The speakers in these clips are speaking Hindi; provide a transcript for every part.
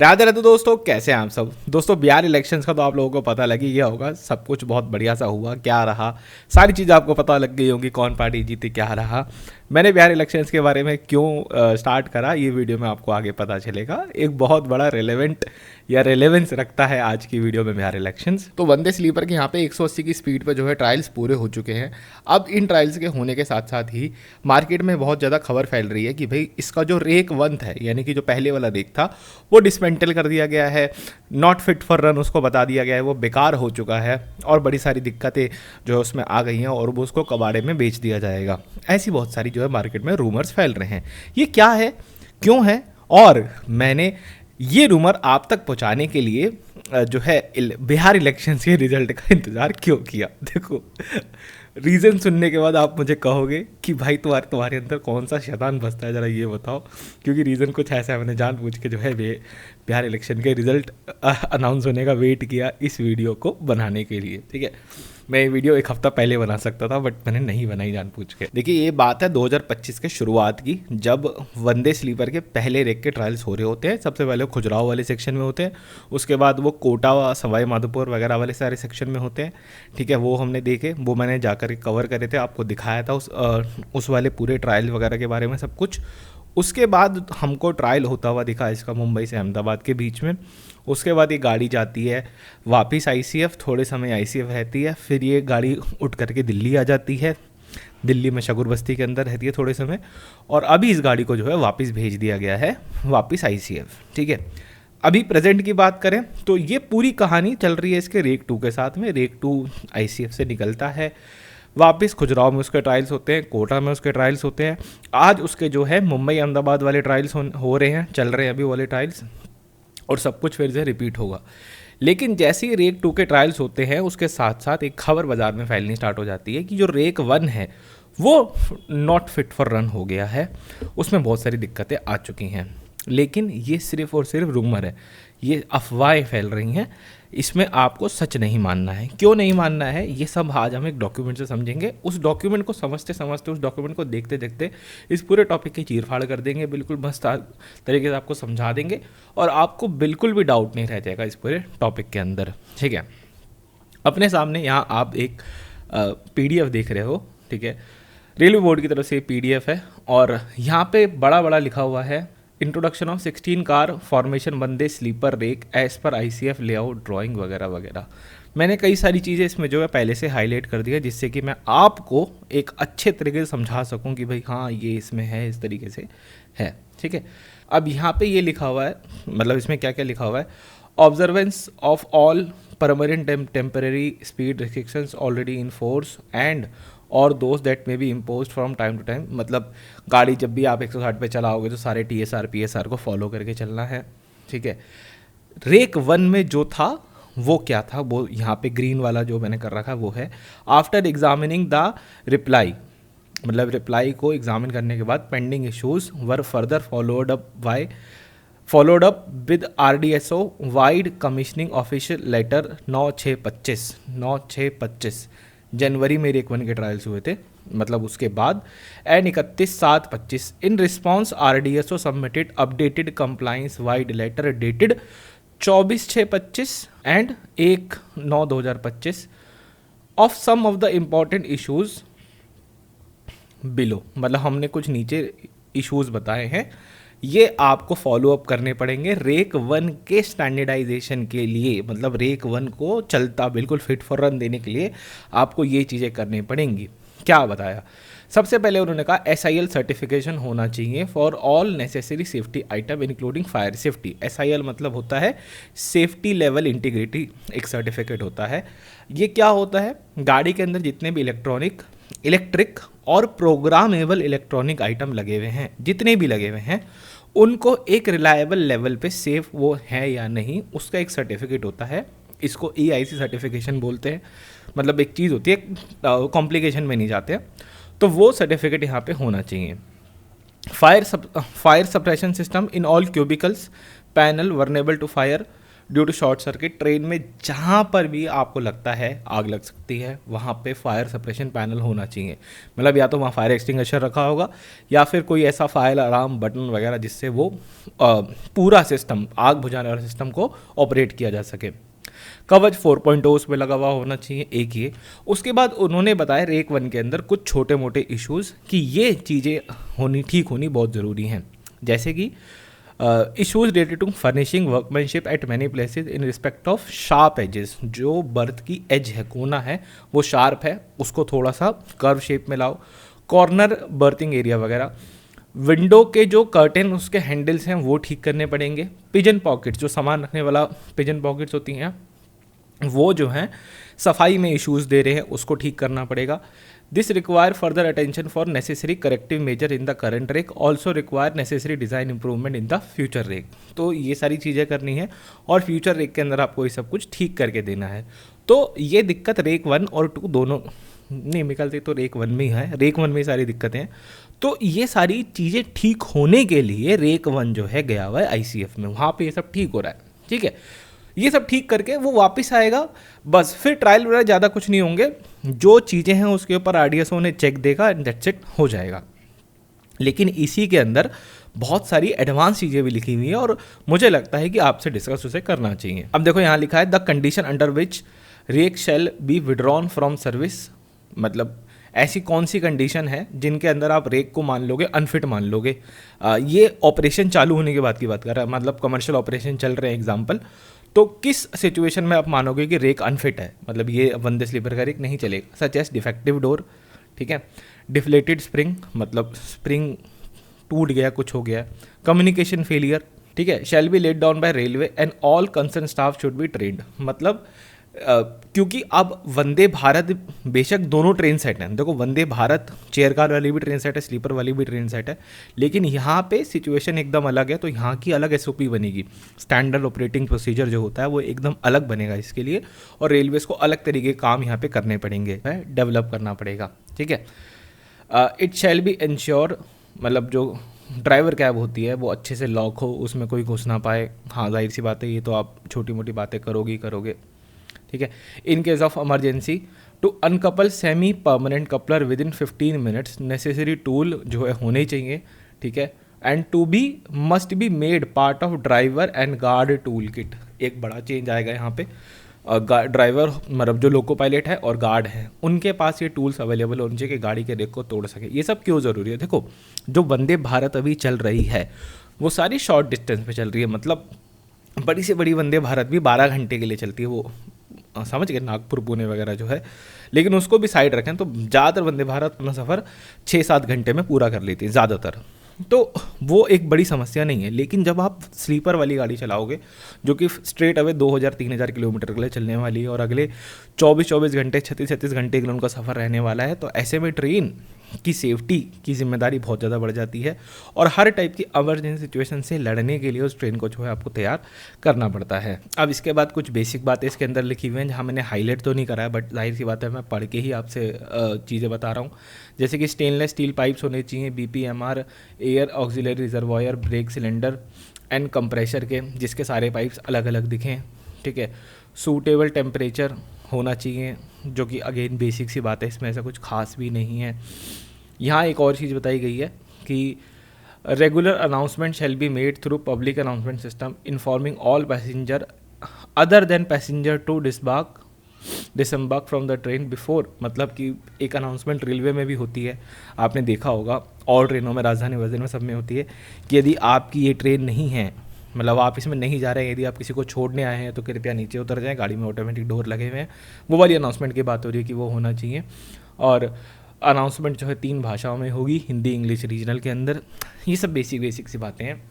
राधे राधे दोस्तों, कैसे हैं आप सब। दोस्तों, बिहार इलेक्शंस का तो आप लोगों को पता लग ही गया होगा। सब कुछ बहुत बढ़िया सा हुआ, क्या रहा, सारी चीज़ आपको पता लग गई होंगी, कौन पार्टी जीती, क्या रहा। मैंने बिहार इलेक्शंस के बारे में क्यों स्टार्ट करा, ये वीडियो में आपको आगे पता चलेगा। एक बहुत बड़ा रेलेवेंट या रेलेवेंस रखता है आज की वीडियो में बिहार इलेक्शंस। तो वंदे स्लीपर के यहाँ पे 180 की स्पीड पर जो है ट्रायल्स पूरे हो चुके हैं। अब इन ट्रायल्स के होने के साथ साथ ही मार्केट में बहुत ज़्यादा खबर फैल रही है कि भाई इसका जो रेक 1 है, यानी कि जो पहले वाला रेक था, वो डिसमेंटल कर दिया गया है। नॉट फिट फॉर रन उसको बता दिया गया है, वो बेकार हो चुका है और बड़ी सारी दिक्कतें जो है उसमें आ गई हैं और वो उसको कबाड़े में बेच दिया जाएगा। ऐसी बहुत सारी जो है मार्केट में रूमर्स फैल रहे हैं। ये क्या है, क्यों है, और मैंने ये रूमर आप तक पहुंचाने के लिए जो है बिहार इलेक्शंस के रिजल्ट का इंतज़ार क्यों किया। देखो, रीज़न सुनने के बाद आप मुझे कहोगे कि भाई तुम्हारे अंदर कौन सा शैतान बसता है, ज़रा ये बताओ। क्योंकि रीज़न कुछ ऐसा है, मैंने जानबूझ के जो है बिहार इलेक्शन के रिज़ल्ट अनाउंस होने का वेट किया इस वीडियो को बनाने के लिए। ठीक है, मैं ये वीडियो एक हफ्ता पहले बना सकता था, बट मैंने नहीं बनाई जानबूझ के। देखिए, ये बात है 2025 के शुरुआत की, जब वंदे स्लीपर के पहले रेक के ट्रायल्स हो रहे होते हैं। सबसे पहले खुजराहो वाले सेक्शन में होते हैं, उसके बाद वो कोटा, सवाई माधोपुर वगैरह वाले सारे सेक्शन में होते हैं। ठीक है, वो हमने देखे, वो मैंने जाकर कवर करे थे, आपको दिखाया था उस वाले पूरे ट्रायल वगैरह के बारे में सब कुछ। उसके बाद हमको ट्रायल होता हुआ दिखा इसका मुंबई से अहमदाबाद के बीच में। उसके बाद ये गाड़ी जाती है वापस आईसीएफ, थोड़े समय आईसीएफ रहती है, फिर ये गाड़ी उठ करके दिल्ली आ जाती है। दिल्ली में शगुर बस्ती के अंदर रहती है थोड़े समय, और अभी इस गाड़ी को जो है वापस भेज दिया गया है वापस आईसीएफ। ठीक है, अभी प्रेजेंट की बात करें तो ये पूरी कहानी चल रही है इसके रेक 2 के साथ में। रेक 2 आईसीएफ से निकलता है, वापस खुजराहो में उसके ट्रायल्स होते हैं, कोटा में उसके ट्रायल्स होते हैं। आज उसके जो है मुंबई अहमदाबाद वाले ट्रायल्स हो रहे हैं, चल रहे हैं अभी वाले ट्रायल्स, और सब कुछ फिर से रिपीट होगा। लेकिन जैसे ही रेक 2 के ट्रायल्स होते हैं, उसके साथ साथ एक खबर बाजार में फैलनी स्टार्ट हो जाती है कि जो रेक 1 है वो नॉट फिट फॉर रन हो गया है, उसमें बहुत सारी दिक्कतें आ चुकी हैं। लेकिन ये सिर्फ और सिर्फ रूमर है, ये अफवाहें फैल रही हैं, इसमें आपको सच नहीं मानना है। क्यों नहीं मानना है, ये सब आज हम एक डॉक्यूमेंट से समझेंगे। उस डॉक्यूमेंट को समझते समझते, उस डॉक्यूमेंट को देखते देखते इस पूरे टॉपिक की चीरफाड़ कर देंगे, बिल्कुल मस्त तरीके से आपको समझा देंगे और आपको बिल्कुल भी डाउट नहीं रह जाएगा इस पूरे टॉपिक के अंदर। ठीक है, अपने सामने यहाँ आप एक पीडीएफ देख रहे हो। ठीक है, रेलवे बोर्ड की तरफ से पीडीएफ है और यहाँ पे बड़ा बड़ा लिखा हुआ है, introduction of 16 car formation Vande sleeper rake as पर आईसीएफ लेआउट ड्राइंग वगैरह वगैरह। मैंने कई सारी चीज़ें इसमें जो है पहले से हाईलाइट कर दी है, जिससे कि मैं आपको एक अच्छे तरीके से समझा सकूं कि भाई हाँ, ये इसमें है, इस तरीके से है। ठीक है, अब यहाँ पे ये लिखा हुआ है, मतलब इसमें क्या क्या लिखा हुआ है, observance of all permanent temporary speed restrictions already in force and और दोस्त that may be imposed from time to time. मतलब गाड़ी जब भी आप 160 पे चलाओगे तो सारे टीएसआर पीएसआर को फॉलो करके चलना है। ठीक है, रेक 1 में जो था वो क्या था, वो यहाँ पे ग्रीन वाला जो मैंने कर रखा है वो है, आफ्टर एग्जामिनिंग द रिप्लाई, मतलब रिप्लाई को एग्जामिन करने के बाद pending issues were further followed up with RDSO vide commissioning official letter 9/6/25 जनवरी में रेक 1 के ट्रायल्स हुए थे, मतलब उसके बाद, and 31/7/25 in response RDSO submitted updated compliance vide letter dated 24/6/25 and 1/9/2025 of some of the important issues below. मतलब हमने कुछ नीचे इश्यूज बताए हैं, ये आपको फॉलो अप करने पड़ेंगे रेक 1 के स्टैंडर्डाइजेशन के लिए। मतलब रेक 1 को चलता बिल्कुल फिट फॉर रन देने के लिए आपको ये चीज़ें करनी पड़ेंगी। क्या बताया, सबसे पहले उन्होंने कहा SIL सर्टिफिकेशन होना चाहिए for all necessary safety item including fire safety. SIL मतलब होता है सेफ्टी लेवल इंटीग्रिटी, एक सर्टिफिकेट होता है। ये क्या होता है, गाड़ी के अंदर जितने भी इलेक्ट्रिक और प्रोग्रामेबल इलेक्ट्रॉनिक आइटम लगे हुए हैं, जितने भी लगे हुए हैं, उनको एक रिलायबल लेवल पे सेफ वो है या नहीं, उसका एक सर्टिफिकेट होता है। इसको EIC सर्टिफिकेशन बोलते हैं। मतलब एक चीज़ होती है, कॉम्प्लिकेशन में नहीं जाते हैं, तो वो सर्टिफिकेट यहाँ पे होना चाहिए। Fire suppression system in all cubicles panel vulnerable to fire due to short circuit train में जहाँ पर भी आपको लगता है आग लग सकती है वहाँ पे फायर सप्रेशन पैनल होना चाहिए। मतलब या तो वहाँ फायर एक्सटिंग्विशर रखा होगा या फिर कोई ऐसा फायर अलार्म बटन वगैरह जिससे वो पूरा सिस्टम, आग बुझाने वाला सिस्टम को ऑपरेट किया जा सके। कवच 4.0 उस पर लगा हुआ होना चाहिए एक ये। उसके बाद उन्होंने बताया रेक 1 के अंदर कुछ छोटे मोटे इश्यूज़ कि ये चीज़ें ठीक होनी बहुत ज़रूरी हैं, जैसे कि issues related to furnishing workmanship at many places in respect of sharp edges. जो बर्थ की एज है, कोना है, वो शार्प है, उसको थोड़ा सा कर्व शेप में लाओ। कॉर्नर बर्थिंग एरिया वगैरह, विंडो के जो कर्टेन उसके हैंडल्स हैं वो ठीक करने पड़ेंगे। पिजन पॉकेट्स, जो सामान रखने वाला पिजन पॉकेट्स होती हैं, वो जो हैं सफाई में इश्यूज़ दे रहे हैं, उसको ठीक करना पड़ेगा। This require further attention for necessary corrective measure in the current rake, also require necessary design improvement in the future rake. तो ये सारी चीज़ें करनी है और फ्यूचर रेक के अंदर आपको ये सब कुछ ठीक करके देना है। तो ये दिक्कत रेक 1 और 2 दोनों नहीं निकलती, तो रेक 1 में ही है, रेक 1 में ही सारी दिक्कतें हैं। तो ये सारी चीज़ें ठीक होने के लिए रेक 1 जो है गया हुआ है ICF में, वहाँ पे ये सब ठीक हो रहा है, ठीक है। ये सब ठीक करके वो वापस आएगा, बस फिर ट्रायल वगैरह ज़्यादा कुछ नहीं होंगे, जो चीज़ें हैं उसके ऊपर RDSO ने चेक देगा एंड दैट्स इट, हो जाएगा। लेकिन इसी के अंदर बहुत सारी एडवांस चीज़ें भी लिखी हुई हैं और मुझे लगता है कि आपसे डिस्कस उसे करना चाहिए। अब देखो यहाँ लिखा है the condition under which rake shall be withdrawn from service. मतलब ऐसी कौन सी कंडीशन है जिनके अंदर आप रेक को मान लोगे अनफिट मान लोगे। ये ऑपरेशन चालू होने के बाद की बात कर रहा है, मतलब कमर्शियल ऑपरेशन चल रहे हैं एग्जाम्पल। तो किस सिचुएशन में आप मानोगे कि रेक अनफिट है, मतलब ये वंदे स्लीपर का रेक नहीं चलेगा। सच एस डिफेक्टिव डोर, ठीक है, डिफ्लेटेड स्प्रिंग, मतलब स्प्रिंग टूट गया, कुछ हो गया, कम्युनिकेशन फेलियर, ठीक है, shall be laid down by railway and all concern staff should be trained. मतलब क्योंकि अब वंदे भारत बेशक दोनों ट्रेन सेट हैं, देखो वंदे भारत चेयर कार वाली भी ट्रेन सेट है, स्लीपर वाली भी ट्रेन सेट है, लेकिन यहाँ पे सिचुएशन एकदम अलग है। तो यहाँ की अलग SOP बनेगी, स्टैंडर्ड ऑपरेटिंग प्रोसीजर जो होता है वो एकदम अलग बनेगा इसके लिए, और रेलवेज़ को अलग तरीके के काम यहाँ पे करने पड़ेंगे, डेवलप करना पड़ेगा, ठीक है। इट शैल बी इंश्योर, मतलब जो ड्राइवर कैब होती है वो अच्छे से लॉक हो, उसमें कोई घुस ना पाए। हाँ जाहिर सी बात है, ये तो आप छोटी मोटी बातें करोगे, ठीक है। In case of emergency to uncouple semi permanent coupler within 15 minutes, necessary tool जो है होने चाहिए, ठीक है। And to be must be made part of driver and guard tool kit. एक बड़ा चेंज आएगा यहाँ पे, ड्राइवर मतलब जो लोको पायलट है और गार्ड है उनके पास ये टूल्स अवेलेबल होने चाहिए कि गाड़ी के रेक को तोड़ सके। ये सब क्यों ज़रूरी है? देखो जो वंदे भारत अभी चल रही है वो सारी शॉर्ट डिस्टेंस पे चल रही है, मतलब बड़ी से बड़ी वंदे भारत भी 12 घंटे के लिए चलती है, वो समझ गए, नागपुर पुणे वगैरह जो है, लेकिन उसको भी साइड रखें तो ज़्यादातर वंदे भारत अपना सफ़र 6-7 घंटे में पूरा कर लेती है ज़्यादातर, तो वो एक बड़ी समस्या नहीं है। लेकिन जब आप स्लीपर वाली गाड़ी चलाओगे जो कि स्ट्रेट अवे 2000-3000 किलोमीटर के लिए चलने वाली है और अगले 24-24 घंटे 36-36 घंटे के लिए उनका सफ़र रहने वाला है, तो ऐसे में ट्रेन की सेफ्टी की जिम्मेदारी बहुत ज़्यादा बढ़ जाती है और हर टाइप की इमरजेंसी सिचुएशन से लड़ने के लिए उस ट्रेन को जो है आपको तैयार करना पड़ता है। अब इसके बाद कुछ बेसिक बातें इसके अंदर लिखी हुई हैं जहाँ मैंने हाईलाइट तो नहीं करा है, बट जाहिर सी बात है मैं पढ़ के ही आपसे चीज़ें बता रहा हूँ। जैसे कि स्टेनलेस स्टील पाइप्स होने चाहिए, BPMR, air auxiliary reservoir, brake cylinder and compressor के, जिसके सारे पाइप्स अलग अलग दिखें, ठीक है। सूटेबल टेम्परेचर होना चाहिए, जो कि अगेन बेसिक सी बात है, इसमें ऐसा कुछ खास भी नहीं है। यहाँ एक और चीज़ बताई गई है कि regular announcement shall be made through public announcement system informing all passenger other than passenger to disembark from the train before. मतलब कि एक अनाउंसमेंट रेलवे में भी होती है, आपने देखा होगा, और ट्रेनों में, राजधानी वर्जन में, सब में होती है कि यदि आपकी ये ट्रेन नहीं है, मतलब आप इसमें नहीं जा रहे हैं, यदि आप किसी को छोड़ने आए हैं तो कृपया नीचे उतर जाएं, गाड़ी में ऑटोमेटिक डोर लगे हुए हैं, वो वाली अनाउंसमेंट की बात हो रही है कि वो होना चाहिए। और अनाउंसमेंट जो है 3 भाषाओं में होगी, हिंदी, इंग्लिश, रीजनल के अंदर। ये सब बेसिक सी बातें हैं।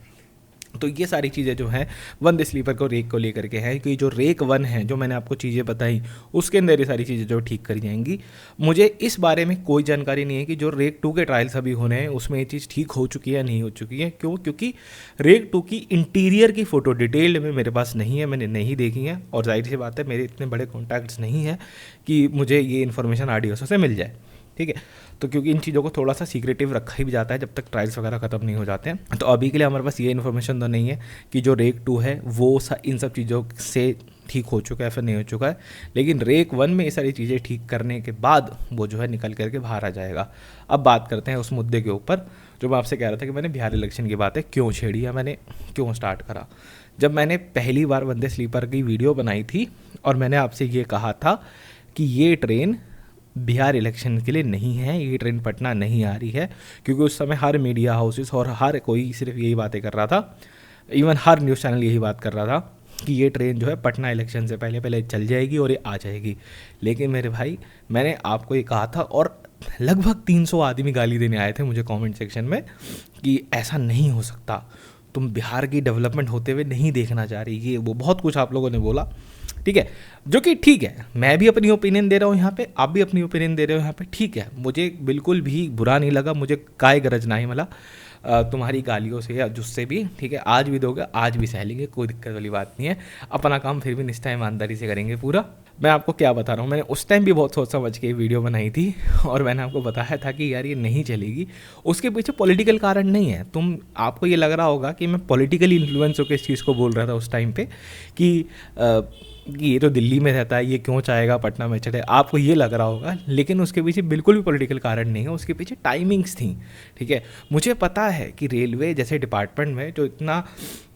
तो ये सारी चीज़ें जो हैं वंदे स्लीपर को रेक को लेकर के हैं कि जो रेक 1 है, जो मैंने आपको चीज़ें बताई, उसके अंदर ये सारी चीज़ें जो ठीक करी जाएंगी। मुझे इस बारे में कोई जानकारी नहीं है कि जो रेक 2 के ट्रायल्स अभी होने हैं उसमें ये चीज़ ठीक हो चुकी है या नहीं हो चुकी है। क्यों? क्योंकि रेक 2 की इंटीरियर की फ़ोटो डिटेल्ड में मेरे पास नहीं है, मैंने नहीं देखी है, और जाहिर सी बात है मेरे इतने बड़े कॉन्टैक्ट्स नहीं है कि मुझे ये इन्फॉर्मेशन RDSO से मिल जाए, ठीक है। तो क्योंकि इन चीज़ों को थोड़ा सा सीक्रेटिव रखा ही भी जाता है जब तक ट्रायल्स वगैरह ख़त्म नहीं हो जाते हैं। तो अभी के लिए हमारे पास ये इन्फॉर्मेशन तो नहीं है कि जो रेक 2 है वो इन सब चीज़ों से ठीक हो चुका है फिर नहीं हो चुका है, लेकिन रेक 1 में ये सारी चीज़ें ठीक करने के बाद वो जो है निकल करके बाहर आ जाएगा। अब बात करते हैं उस मुद्दे के ऊपर जो मैं आपसे कह रहा था कि मैंने बिहार इलेक्शन की बातें क्यों छेड़ी या मैंने क्यों स्टार्ट करा। जब मैंने पहली बार वंदे स्लीपर की वीडियो बनाई थी और मैंने आपसे ये कहा था कि ये ट्रेन बिहार इलेक्शन के लिए नहीं है, ये ट्रेन पटना नहीं आ रही है, क्योंकि उस समय हर मीडिया हाउसेस और हर कोई सिर्फ यही बातें कर रहा था, इवन हर न्यूज़ चैनल यही बात कर रहा था कि ये ट्रेन जो है पटना इलेक्शन से पहले पहले चल जाएगी और ये आ जाएगी। लेकिन मेरे भाई मैंने आपको ये कहा था और लगभग 300 आदमी गाली देने आए थे मुझे कमेंट सेक्शन में कि ऐसा नहीं हो सकता, तुम बिहार की डेवलपमेंट होते हुए नहीं देखना चाह रही, ये वो बहुत कुछ आप लोगों ने बोला, ठीक है। जो कि ठीक है, मैं भी अपनी ओपिनियन दे रहा हूँ यहाँ पे, आप भी अपनी ओपिनियन दे रहे हो यहाँ पे, ठीक है। मुझे बिल्कुल भी बुरा नहीं लगा, मुझे काय गरज नहीं मिला तुम्हारी गालियों से या जिससे भी, ठीक है। आज भी दोगे, आज भी सह लेंगे, कोई दिक्कत वाली बात नहीं है। अपना काम फिर भी निष्ठा ईमानदारी से करेंगे पूरा। मैं आपको क्या बता रहा हूँ, मैंने उस टाइम भी बहुत सोच समझ के वीडियो बनाई थी और मैंने आपको बताया था कि यार ये नहीं चलेगी। उसके पीछे पॉलिटिकल कारण नहीं है। आपको ये लग रहा होगा कि मैं पॉलिटिकली इन्फ्लुएंस होकर इस चीज़ को बोल रहा था उस टाइम पे कि ये तो दिल्ली में रहता है, ये क्यों चाहेगा पटना में चले, आपको ये लग रहा होगा, लेकिन उसके पीछे बिल्कुल भी पॉलिटिकल कारण नहीं है। उसके पीछे टाइमिंग्स थी, ठीक है। मुझे पता है कि रेलवे जैसे डिपार्टमेंट में जो इतना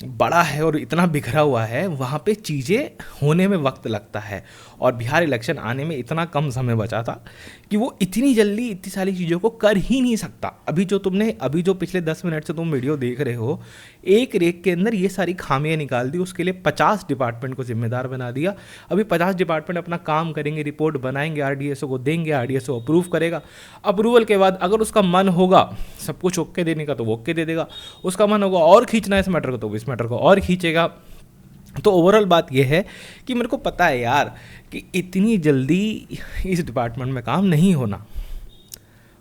बड़ा है और इतना बिखरा हुआ है, वहाँ पे चीज़ें होने में वक्त लगता है और बिहार इलेक्शन आने में इतना कम समय बचा था कि वो इतनी जल्दी इतनी सारी चीज़ों को कर ही नहीं सकता। अभी जो पिछले 10 मिनट से तुम वीडियो देख रहे हो, एक रेक के अंदर ये सारी खामियां निकाल दी, उसके लिए 50 डिपार्टमेंट को जिम्मेदार बना दिया। अभी 50 डिपार्टमेंट अपना काम करेंगे, रिपोर्ट बनाएंगे, आरडीएसओ को देंगे, आरडीएसओ अप्रूव करेगा। अप्रूवल के बाद अगर उसका मन होगा सब कुछ ओके देने का तो वो ओके दे देगा, उसका मन होगा और खींचना इस मैटर को तो इस मैटर को और खींचेगा। तो ओवरऑल बात यह है कि मेरे को पता है यार कि इतनी जल्दी इस डिपार्टमेंट में काम नहीं होना,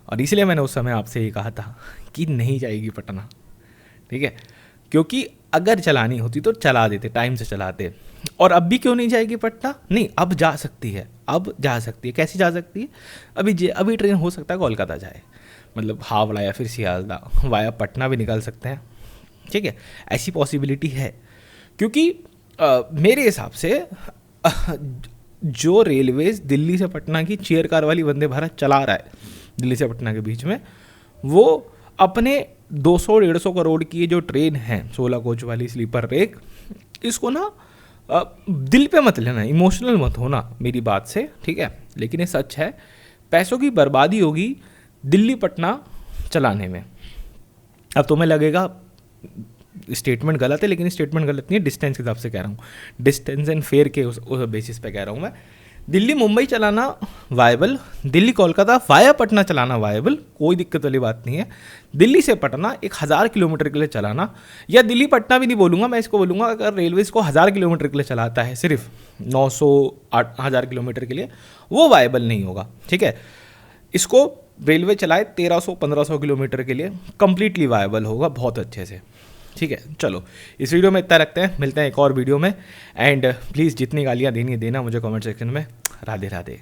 और इसलिए मैंने उस समय आपसे ये कहा था कि नहीं जाएगी पटना, ठीक है। क्योंकि अगर चलानी होती तो चला देते, टाइम से चलाते। और अब भी क्यों नहीं जाएगी पटना? नहीं, अब जा सकती है, अब जा सकती है। कैसे जा सकती है? अभी ट्रेन हो सकता है कोलकाता जाए, मतलब हावड़ा या फिर सियालदा वाया पटना भी निकल सकते हैं, ठीक है। ऐसी पॉसिबिलिटी है क्योंकि मेरे हिसाब से जो रेलवेज दिल्ली से पटना की चेयर कार वाली वंदे भारत चला रहा है दिल्ली से पटना के बीच में, वो अपने 200-150 करोड़ की जो ट्रेन है 16 कोच वाली स्लीपर रेक, इसको ना दिल पे मत लेना, इमोशनल मत होना मेरी बात से, ठीक है। लेकिन ये सच है, पैसों की बर्बादी होगी दिल्ली पटना चलाने में। अब तुम्हें लगेगा स्टेटमेंट गलत है, लेकिन स्टेटमेंट गलत नहीं है, डिस्टेंस के हिसाब से कह रहा हूँ, डिस्टेंस एंड फेयर के उस बेसिस पे कह रहा हूँ मैं। दिल्ली मुंबई चलाना वायबल, दिल्ली कोलकाता वाया पटना चलाना वायबल, कोई दिक्कत वाली बात नहीं है। दिल्ली से पटना 1000 किलोमीटर के लिए चलाना, या दिल्ली पटना भी नहीं बोलूँगा मैं, इसको बोलूँगा अगर रेलवे इसको 1000 किलोमीटर के लिए चलाता है, सिर्फ 900-1000 किलोमीटर के लिए, वो वायबल नहीं होगा, ठीक है। इसको रेलवे चलाए 1300-1500 किलोमीटर के लिए, कंप्लीटली वायबल होगा बहुत अच्छे से, ठीक है। चलो इस वीडियो में इतना रखते हैं, मिलते हैं एक और वीडियो में। एंड प्लीज़ जितनी गालियाँ देनी है देना मुझे कमेंट सेक्शन में। राधे राधे।